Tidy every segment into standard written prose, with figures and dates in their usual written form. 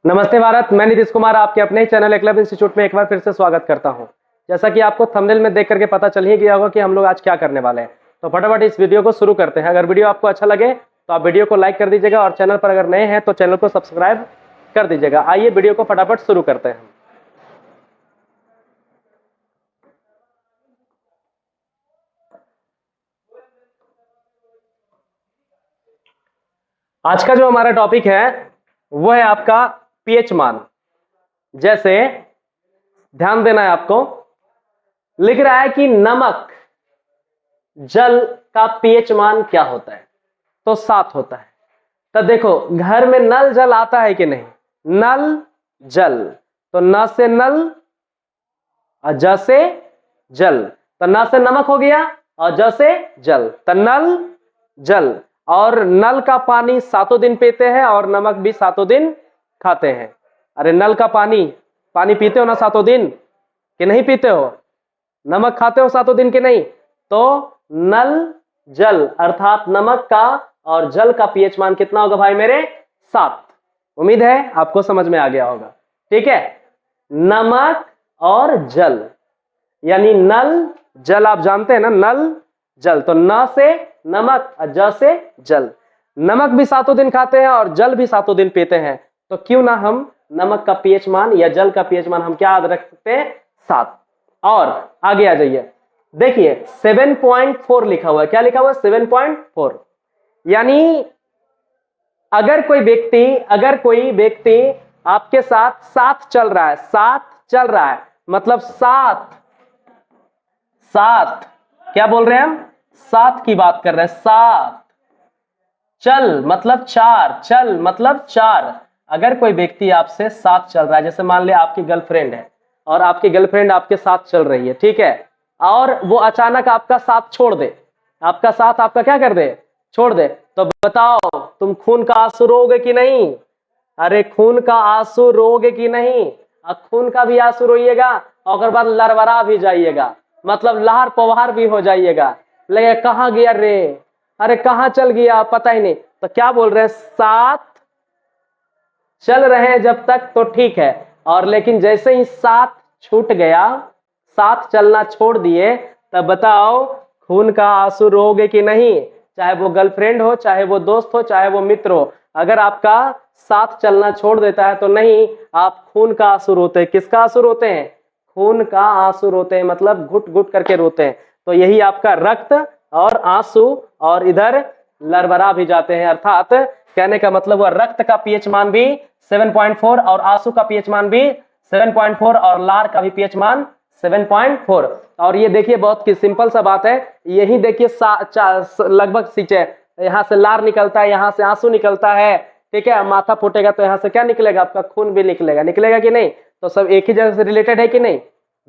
नमस्ते भारत, मैं नीतीश कुमार आपके अपने ही चैनल एकलव्य इंस्टीट्यूट में एक बार फिर से स्वागत करता हूं। जैसा कि आपको थंबनेल में देख करके पता चल ही गया होगा कि हम लोग आज क्या करने वाले हैं, तो फटाफट इस वीडियो को शुरू करते हैं। अगर वीडियो आपको अच्छा लगे तो आप वीडियो को लाइक कर दीजिएगा और चैनल पर अगर नए हैं तो चैनल को सब्सक्राइब कर दीजिएगा। आइए वीडियो को फटाफट शुरू करते हैं। आज का जो हमारा टॉपिक है वो है आपका पीएच मान। जैसे ध्यान देना है आपको, लिख रहा है कि नमक जल का पीएच मान क्या होता है, तो 7 होता है। तो देखो घर में नल जल आता है कि नहीं, नल जल, तो न से नल और ज से जल, तो न से नमक हो गया और ज से जल, तो नल जल। और नल का पानी 7 दिन पीते हैं और नमक भी 7 दिन खाते हैं। अरे नल का पानी पीते हो ना 7 दिन कि नहीं पीते हो? नमक खाते हो 7 दिन के नहीं? तो नल जल अर्थात नमक का और जल का पीएच मान कितना होगा भाई मेरे? 7। उम्मीद है आपको समझ में आ गया होगा। ठीक है, नमक और जल यानी नल जल, आप जानते हैं ना, नल जल, तो न से नमक और ज से जल। नमक भी 7 दिन खाते हैं और जल भी 7 दिन पीते हैं, तो क्यों ना हम नमक का पीएच मान या जल का पीएच मान हम क्या याद रख सकते हैं? 7। और आगे आ जाइए, देखिए 7.4 लिखा हुआ है। क्या लिखा हुआ है? 7.4। यानी अगर कोई व्यक्ति आपके साथ चल रहा है, मतलब 7 क्या बोल रहे हैं हम? 7 की बात कर रहे हैं। 7 चल मतलब 4। अगर कोई व्यक्ति आपसे 7 चल रहा है, जैसे मान लिया आपकी गर्लफ्रेंड है और आपकी गर्लफ्रेंड आपके साथ चल रही है, ठीक है, और वो अचानक आपका साथ छोड़ दे, आपका क्या कर दे? छोड़ दे, तो बताओ तुम खून का आंसू रोगे कि नहीं? अरे खून का आंसू रोगे कि नहीं? खून का भी आंसू रोइएगा और उसके बाद लड़बड़ा भी जाइएगा, मतलब लहर पवार भी हो जाइएगा, लगे कहाँ गया रे, अरे कहाँ चल गया पता ही नहीं। तो क्या बोल रहे हैं? 7 चल रहे हैं जब तक तो ठीक है, और लेकिन जैसे ही 7 छूट गया, 7 चलना छोड़ दिए, तब बताओ खून का आंसू रोगे कि नहीं? चाहे वो गर्लफ्रेंड हो, चाहे वो दोस्त हो, चाहे वो मित्र हो, अगर आपका 7 चलना छोड़ देता है तो नहीं, आप खून का आंसू रोते हैं। किसका आंसू रोते हैं? खून का आंसू रोते हैं, मतलब घुट घुट करके रोते हैं। तो यही आपका रक्त और आंसू, और इधर लड़बड़ा भी जाते हैं, अर्थात कहने का मतलब हुआ रक्त का पीएच मान भी 7.4 और आंसू का पीएच मान भी 7.4 और लार का भी पीएच मान 7.4। और ये देखिए बहुत की सिंपल सा बात है, यही देखिए लगभग सींचे, यहाँ से लार निकलता है, यहाँ से आंसू निकलता है, ठीक है, माथा फूटेगा तो यहाँ से क्या निकलेगा? आपका खून भी निकलेगा कि नहीं? तो सब एक ही जगह से रिलेटेड है कि नहीं?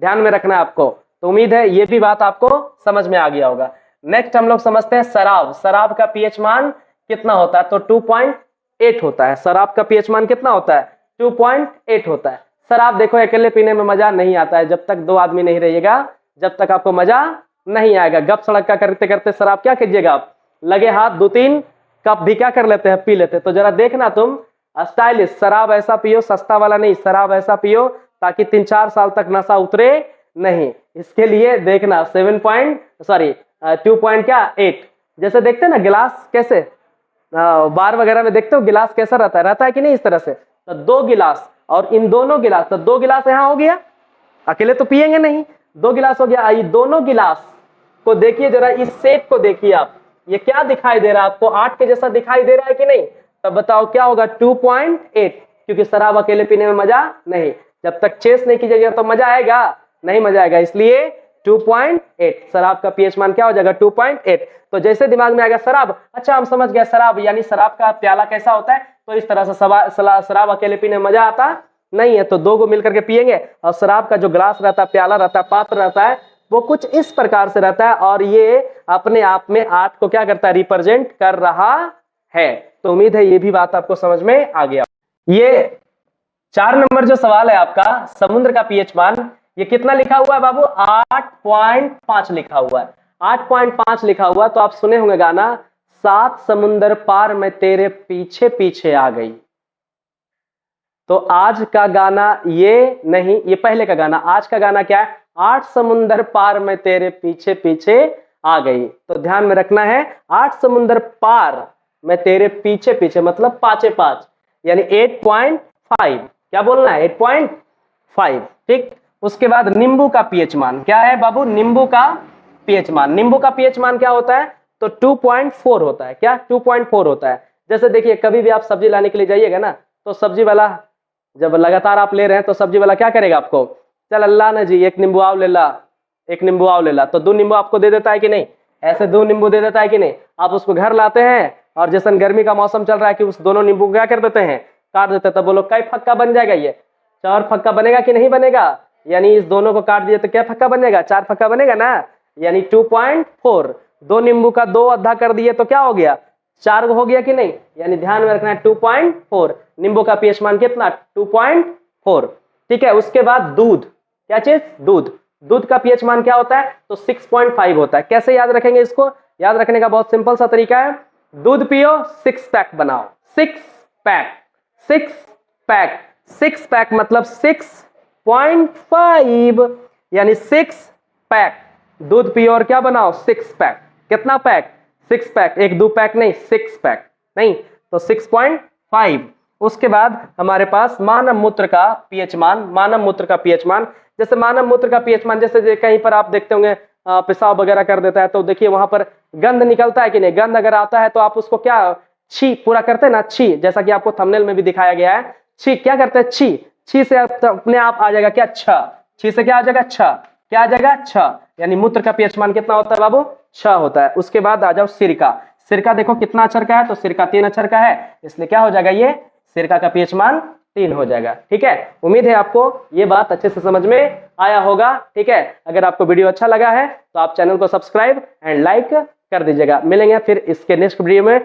ध्यान में रखना है आपको। तो उम्मीद है ये भी बात आपको समझ में आ गया होगा। नेक्स्ट हम लोग समझते हैं शराब का पीएच मान कितना होता है? तो 2.8 होता है। शराब का पीएच मान कितना होता है? 2.8 होता है। शराब देखो अकेले पीने में मजा नहीं आता है, जब तक 2 आदमी नहीं रहिएगा जब तक आपको मजा नहीं आएगा। गप सड़क का करते करते शराब क्या कीजिएगा आप? लगे हाथ 2-3 कप भी क्या कर लेते हैं? पी लेते हैं। तो जरा देखना तुम स्टाइलिश शराब ऐसा पियो, सस्ता वाला नहीं, शराब ऐसा पियो ताकि 3-4 साल तक नशा उतरे नहीं। इसके लिए देखना 2.8। जैसे देखते हैं ना गिलास कैसे बार वगैरह में देखते हो गिलास कैसा रहता है कि नहीं? इस तरह से। तो 2 गिलास और इन दोनों गिलास, तो 2 गिलास यहाँ हो गया, अकेले तो पिएंगे नहीं, 2 गिलास हो गया। ये दोनों गिलास को देखिए जरा, इस शेप को देखिए आप, ये क्या दिखाई दे रहा है आपको? 8 के जैसा दिखाई दे रहा है कि नहीं? तब बताओ क्या होगा? 2.8। क्योंकि शराब अकेले पीने में मजा नहीं, जब तक चेस नहीं कीजिएगा तो मजा आएगा नहीं? मजा आएगा, इसलिए 2.8 शराब का पीएच मान क्या हो जाएगा? 2.8। तो जैसे दिमाग में आएगा शराब, अच्छा हम समझ गए शराब यानी शराब का प्याला कैसा होता है, तो इस तरह से शराब अकेले पीने में मजा आता नहीं है, तो 2 को मिलकर के पिएंगे। और शराब का जो ग्लास रहता है, प्याला रहता है, पात्र रहता है, वो कुछ इस प्रकार से रहता है, और ये अपने आप में 8 को क्या करता है? रिप्रेजेंट कर रहा है। तो उम्मीद है ये भी बात आपको समझ में आ गया। ये 4 नंबर जो सवाल है आपका, समुद्र का पीएच मान, ये कितना लिखा हुआ है बाबू? 8.5 लिखा हुआ है। 8.5 लिखा हुआ, तो आप सुने होंगे गाना, 7 समुंदर पार मैं तेरे पीछे पीछे आ गई। तो आज का गाना ये नहीं, ये पहले का गाना। आज का गाना क्या है? 8 समुंदर पार मैं तेरे पीछे पीछे आ गई। तो ध्यान में रखना है, 8 समुंदर पार मैं तेरे पीछे पीछे, मतलब 5 यानी 8.5। क्या बोलना है? 8.5। ठीक। उसके बाद नींबू का पीएच मान क्या है बाबू? नींबू का पीएच मान। नींबू का पीएच मान क्या होता है? तो 2.4 होता है। क्या? 2.4 होता है। जैसे देखिए, कभी भी आप सब्जी लाने के लिए जाइएगा ना, तो सब्जी वाला जब लगातार आप ले रहे हैं तो सब्जी वाला क्या करेगा आपको? चल अल्लाह ने जी 1 नींबू आव ले ला, 1 नींबू आव ले ला, तो 2 नींबू आपको दे देता है कि नहीं? ऐसे 2 नींबू दे देता है कि नहीं? आप उसको घर लाते हैं और जैसे गर्मी का मौसम चल रहा है कि उस दोनों नींबू को क्या कर देते हैं? काट देते हैं। तब बोलो कई फक्का बन जाएगा? ये 4 फक्का बनेगा कि नहीं बनेगा? यानी इस दोनों को काट दिए तो क्या फक्का बनेगा? 4 फक्का बनेगा ना। यानी 2.4, 2 नींबू का 2 आधा कर दिए तो क्या हो गया? 4 हो गया कि नहीं? यानी ध्यान में रखना है 2.4। नींबू का पीएच मान कितना? 2.4। ठीक है। उसके बाद दूध, क्या चीज? दूध। दूध का पीएच मान क्या होता है? तो 6.5 होता है। कैसे याद रखेंगे इसको? याद रखने का बहुत सिंपल सा तरीका है, दूध पियो 6 पैक बनाओ। 6 पैक, 6 पैक, 6 पैक मतलब 6.5, यानी 6 पैक दूध पियो और क्या बनाओ? 6 पैक। कितना पैक? 6 पैक। 1 2 पैक नहीं, 6 पैक नहीं, तो 6.5। उसके बाद हमारे पास मानव मूत्र का पीएच मान। मानव मूत्र का पीएच मान, जैसे मानव मूत्र का पीएच मान, जैसे कहीं पर आप देखते होंगे पेशाब वगैरह कर देता है, तो देखिए वहां पर गंध निकलता है कि नहीं? गंध अगर आता है तो आप उसको क्या छी पूरा करते हैं ना, छी, जैसा कि आपको थंबनेल में भी दिखाया गया है। छी क्या करते हैं? छी। छी से अपने आप आ जाएगा क्या? छ। छी से क्या आ जाएगा? छ। क्या आ जाएगा? छ। यानी मूत्र का पीएच मान कितना होता है बाबू? 6 होता है। उसके बाद आ जाओ सिरका। सिरका देखो कितना अक्षर का है? तो सिरका 3 अक्षर का है, इसलिए क्या हो जाएगा? ये सिरका का पीएच मान 3 हो जाएगा। ठीक है। उम्मीद है आपको ये बात अच्छे से समझ में आया होगा। ठीक है। अगर आपको वीडियो अच्छा लगा है तो आप चैनल को सब्सक्राइब एंड लाइक कर दीजिएगा। मिलेंगे फिर इसके नेक्स्ट वीडियो में